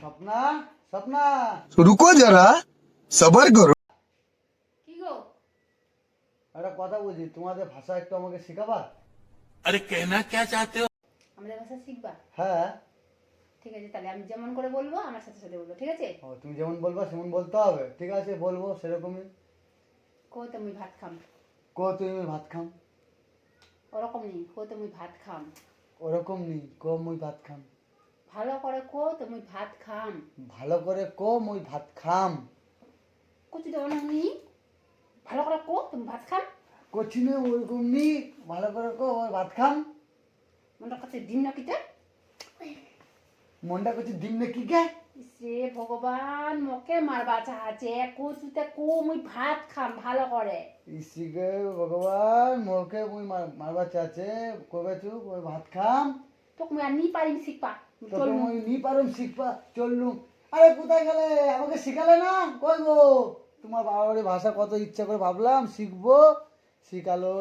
স্বপ্না, স্বপ্না, रुको जरा सबर करो। কি গো? একটা কথা বলছি, তোমাদের ভাষা একটু আমাকে শেখাবা? अरे कहना क्या चाहते हो? আমাদের ভাষা শিখবা? হ্যাঁ। ঠিক আছে, তাহলে আমি যেমন করে বলবো আমার সাথে সাথে বলবো, ঠিক আছে? ও, তুমি যেমন বলবা সেমন বলতে হবে। ঠিক আছে, বলবো সেরকমই। কো তুমি ভাত খাম। কো তুমি ভাত খাম। ওরকম নেই, কো তুমি ভাত খাম। ওরকম নেই, কো মুই ভাত খাম। ভালো করে কো তুমি ভাত খাম। ভালো করে কো মুই ভাত খাম। কুচি দেবো না নি। ভালো করে কো তুমি ভাত খাম। কোচিনে ওরকম নি, ভালো করে কো ওই ভাত খাম। মনটা কাছে দিন না কিটা। মনটা করছে ডিম না কি গে? সে ভগবান মোকে মারবা চাহাছে, কুচুতে কো মুই ভাত খাম ভালো করে। ইসিকে ভগবান মোকে মুই মারবা চাচ্ছে, কবে চুপ ওই ভাত খাম। তোকে মুই আর নি পারিম শিখবা। তোকে চলমু। মুই নি পারুম শিখবা, চললুম। আরে কোথায় গেলে? আমাকে শিখালে না? কই গো? তোমার বাবার বাড়ির ভাষা কত ইচ্ছা করে ভাবলাম শিখবো, শিখালো।